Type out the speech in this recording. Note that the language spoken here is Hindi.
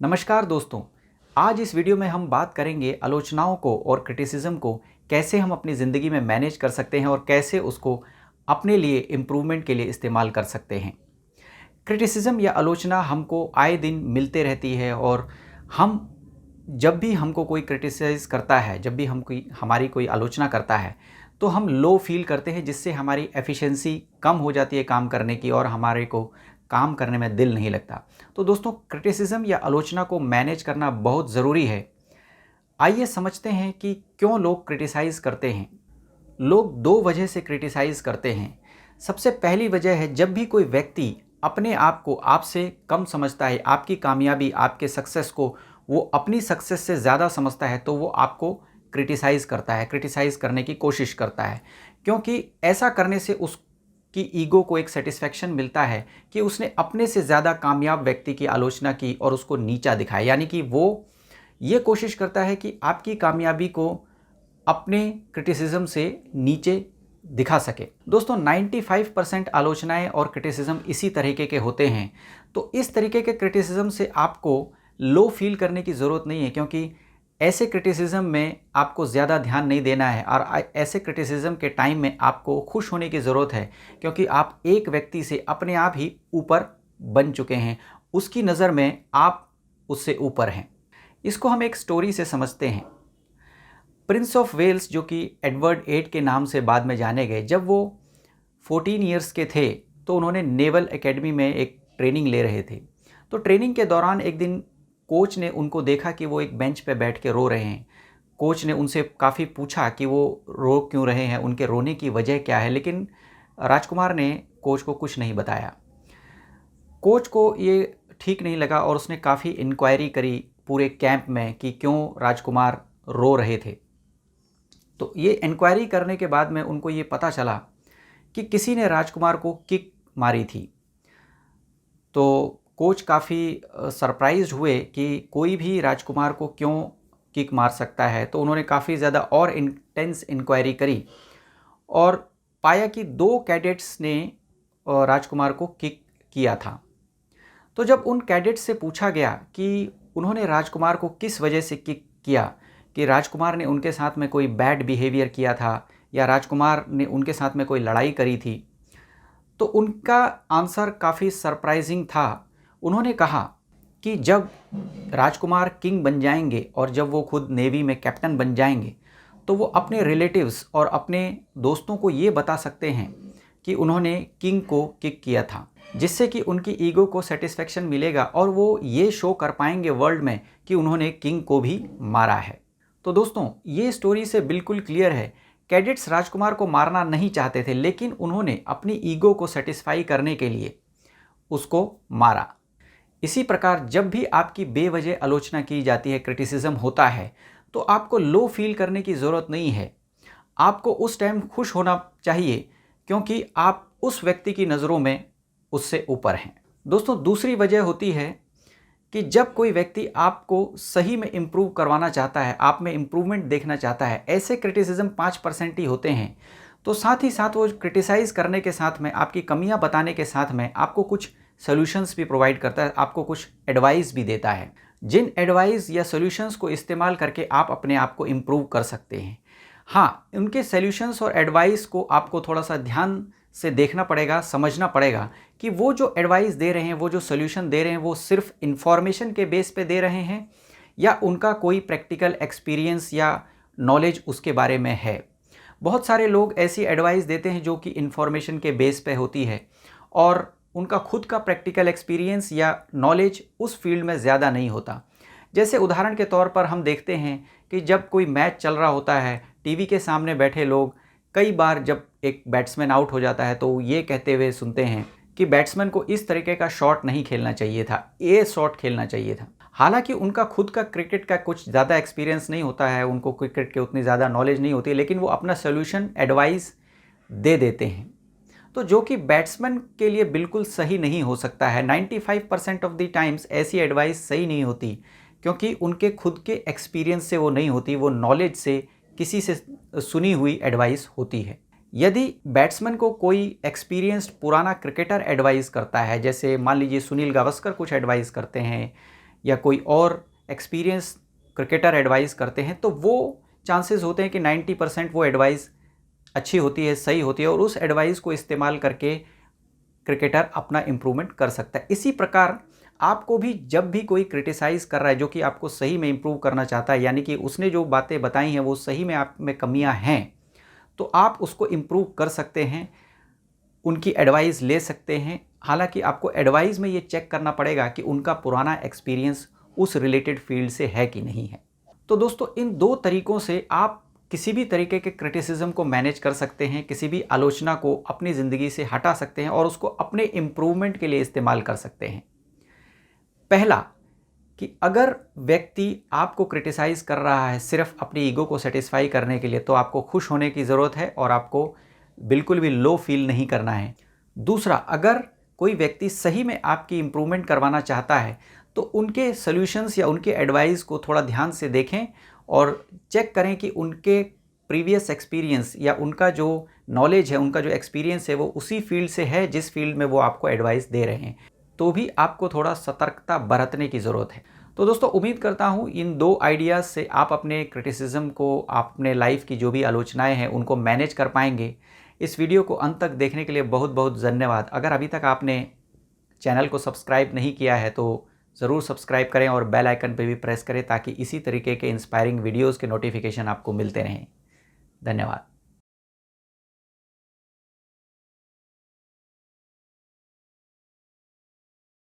नमस्कार दोस्तों। आज इस वीडियो में हम बात करेंगे आलोचनाओं को और क्रिटिसिज्म को कैसे हम अपनी ज़िंदगी में मैनेज कर सकते हैं और कैसे उसको अपने लिए इम्प्रूवमेंट के लिए इस्तेमाल कर सकते हैं। क्रिटिसिज्म या आलोचना हमको आए दिन मिलते रहती है और हम जब भी हमको कोई क्रिटिसाइज़ करता है, जब भी हम हमारी कोई आलोचना करता है, तो हम लो फील करते हैं, जिससे हमारी एफिशिएंसी कम हो जाती है काम करने की और हमारे को काम करने में दिल नहीं लगता। तो दोस्तों, क्रिटिसिज्म या आलोचना को मैनेज करना बहुत ज़रूरी है। आइए समझते हैं कि क्यों लोग क्रिटिसाइज़ करते हैं। लोग दो वजह से क्रिटिसाइज़ करते हैं। सबसे पहली वजह है, जब भी कोई व्यक्ति अपने आप को आपसे कम समझता है, आपकी कामयाबी, आपके सक्सेस को वो अपनी सक्सेस से ज़्यादा समझता है, तो वो आपको क्रिटिसाइज़ करता है, क्रिटिसाइज़ करने की कोशिश करता है। क्योंकि ऐसा करने से उसकी ईगो को एक सेटिस्फैक्शन मिलता है कि उसने अपने से ज़्यादा कामयाब व्यक्ति की आलोचना की और उसको नीचा दिखाया। यानी कि वो ये कोशिश करता है कि आपकी कामयाबी को अपने क्रिटिसिज्म से नीचे दिखा सके। दोस्तों, 95% आलोचनाएं और क्रिटिसिज्म इसी तरीके के होते हैं। तो इस तरीके के क्रिटिसिज्म से आपको लो फील करने की ज़रूरत नहीं है, क्योंकि ऐसे क्रिटिसिज्म में आपको ज़्यादा ध्यान नहीं देना है और ऐसे क्रिटिसिज्म के टाइम में आपको खुश होने की ज़रूरत है, क्योंकि आप एक व्यक्ति से अपने आप ही ऊपर बन चुके हैं। उसकी नज़र में आप उससे ऊपर हैं। इसको हम एक स्टोरी से समझते हैं। प्रिंस ऑफ वेल्स, जो कि एडवर्ड 8 के नाम से बाद में जाने गए, जब वो 14 ईयर्स के थे तो उन्होंने नेवल एकेडमी में एक ट्रेनिंग ले रहे थे। तो ट्रेनिंग के दौरान एक दिन कोच ने उनको देखा कि वो एक बेंच पे बैठ के रो रहे हैं। कोच ने उनसे काफ़ी पूछा कि वो रो क्यों रहे हैं, उनके रोने की वजह क्या है, लेकिन राजकुमार ने कोच को कुछ नहीं बताया। कोच को ये ठीक नहीं लगा और उसने काफ़ी इंक्वायरी करी पूरे कैंप में कि क्यों राजकुमार रो रहे थे। तो ये इंक्वायरी करने के बाद में उनको ये पता चला कि किसी ने राजकुमार को किक मारी थी। तो कोच काफ़ी सरप्राइज्ड हुए कि कोई भी राजकुमार को क्यों किक मार सकता है। तो उन्होंने काफ़ी ज़्यादा और इंटेंस इंक्वायरी करी और पाया कि दो कैडेट्स ने राजकुमार को किक किया था। तो जब उन कैडेट्स से पूछा गया कि उन्होंने राजकुमार को किस वजह से किक किया, कि राजकुमार ने उनके साथ में कोई बैड बिहेवियर किया था या राजकुमार ने उनके साथ में कोई लड़ाई करी थी, तो उनका आंसर काफ़ी सरप्राइजिंग था। उन्होंने कहा कि जब राजकुमार किंग बन जाएंगे और जब वो खुद नेवी में कैप्टन बन जाएंगे, तो वो अपने रिलेटिव्स और अपने दोस्तों को ये बता सकते हैं कि उन्होंने किंग को किक किया था, जिससे कि उनकी ईगो को सेटिस्फेक्शन मिलेगा और वो ये शो कर पाएंगे वर्ल्ड में कि उन्होंने किंग को भी मारा है। तो दोस्तों, ये स्टोरी से बिल्कुल क्लियर है, कैडेट्स राजकुमार को मारना नहीं चाहते थे, लेकिन उन्होंने अपनी ईगो को सेटिस्फाई करने के लिए उसको मारा। इसी प्रकार जब भी आपकी बेवजह आलोचना की जाती है, क्रिटिसिज्म होता है, तो आपको लो फील करने की ज़रूरत नहीं है। आपको उस टाइम खुश होना चाहिए, क्योंकि आप उस व्यक्ति की नज़रों में उससे ऊपर हैं। दोस्तों, दूसरी वजह होती है कि जब कोई व्यक्ति आपको सही में इम्प्रूव करवाना चाहता है, आप में इम्प्रूवमेंट देखना चाहता है, ऐसे क्रिटिसिज्म 5% ही होते हैं। तो साथ ही साथ वो क्रिटिसाइज़ करने के साथ में, आपकी कमियां बताने के साथ में, आपको कुछ सॉल्यूशंस भी प्रोवाइड करता है, आपको कुछ एडवाइस भी देता है, जिन एडवाइस या सॉल्यूशंस को इस्तेमाल करके आप अपने आप को इम्प्रूव कर सकते हैं। हाँ, उनके सॉल्यूशंस और एडवाइस को आपको थोड़ा सा ध्यान से देखना पड़ेगा, समझना पड़ेगा कि वो जो एडवाइस दे रहे हैं, वो जो सॉल्यूशन दे रहे हैं, वो सिर्फ इन्फॉर्मेशन के बेस पे दे रहे हैं या उनका कोई प्रैक्टिकल एक्सपीरियंस या नॉलेज उसके बारे में है। बहुत सारे लोग ऐसी एडवाइस देते हैं जो कि इन्फॉर्मेशन के बेस पे होती है और उनका खुद का प्रैक्टिकल एक्सपीरियंस या नॉलेज उस फील्ड में ज़्यादा नहीं होता। जैसे उदाहरण के तौर पर हम देखते हैं कि जब कोई मैच चल रहा होता है, टीवी के सामने बैठे लोग कई बार जब एक बैट्समैन आउट हो जाता है तो ये कहते हुए सुनते हैं कि बैट्समैन को इस तरीके का शॉट नहीं खेलना चाहिए था, ये शॉट खेलना चाहिए था। हालांकि उनका खुद का क्रिकेट का कुछ ज़्यादा एक्सपीरियंस नहीं होता है, उनको क्रिकेट के उतनी ज़्यादा नॉलेज नहीं होती, लेकिन वो अपना सोल्यूशन एडवाइस दे देते हैं, तो जो कि बैट्समैन के लिए बिल्कुल सही नहीं हो सकता है। 95% ऑफ द टाइम्स ऐसी एडवाइस सही नहीं होती, क्योंकि उनके खुद के एक्सपीरियंस से वो नहीं होती, वो नॉलेज से, किसी से सुनी हुई एडवाइस होती है। यदि बैट्समैन को कोई एक्सपीरियंस्ड पुराना क्रिकेटर एडवाइस करता है, जैसे मान लीजिए सुनील गावस्कर कुछ एडवाइस करते हैं या कोई और एक्सपीरियंस क्रिकेटर एडवाइस करते हैं, तो वो चांसेस होते हैं कि 90% वो एडवाइस अच्छी होती है, सही होती है, और उस एडवाइस को इस्तेमाल करके क्रिकेटर अपना इम्प्रूवमेंट कर सकता है। इसी प्रकार आपको भी जब भी कोई क्रिटिसाइज कर रहा है जो कि आपको सही में इम्प्रूव करना चाहता है, यानी कि उसने जो बातें बताई हैं वो सही में आप में कमियां हैं, तो आप उसको इम्प्रूव कर सकते हैं, उनकी एडवाइस ले सकते हैं। हालांकि आपको एडवाइस में ये चेक करना पड़ेगा कि उनका पुराना एक्सपीरियंस उस रिलेटेड फील्ड से है कि नहीं है। तो दोस्तों, इन दो तरीक़ों से आप किसी भी तरीके के क्रिटिसिज्म को मैनेज कर सकते हैं, किसी भी आलोचना को अपनी ज़िंदगी से हटा सकते हैं और उसको अपने इम्प्रूवमेंट के लिए इस्तेमाल कर सकते हैं। पहला, कि अगर व्यक्ति आपको क्रिटिसाइज़ कर रहा है सिर्फ अपनी ईगो को सेटिस्फाई करने के लिए, तो आपको खुश होने की ज़रूरत है और आपको बिल्कुल भी लो फील नहीं करना है। दूसरा, अगर कोई व्यक्ति सही में आपकी इम्प्रूवमेंट करवाना चाहता है, तो उनके सॉल्यूशंस या उनके एडवाइस को थोड़ा ध्यान से देखें और चेक करें कि उनके प्रीवियस एक्सपीरियंस या उनका जो नॉलेज है, उनका जो एक्सपीरियंस है, वो उसी फील्ड से है जिस फील्ड में वो आपको एडवाइस दे रहे हैं। तो भी आपको थोड़ा सतर्कता बरतने की ज़रूरत है। तो दोस्तों, उम्मीद करता हूँ इन दो आइडियाज़ से आप अपने क्रिटिसिज्म को, अपने लाइफ की जो भी आलोचनाएं हैं, उनको मैनेज कर पाएंगे। इस वीडियो को अंत तक देखने के लिए बहुत बहुत धन्यवाद। अगर अभी तक आपने चैनल को सब्सक्राइब नहीं किया है तो ज़रूर सब्सक्राइब करें और बेल आइकन पे भी प्रेस करें ताकि इसी तरीके के इंस्पायरिंग वीडियोज़ के नोटिफिकेशन आपको मिलते रहें। धन्यवाद।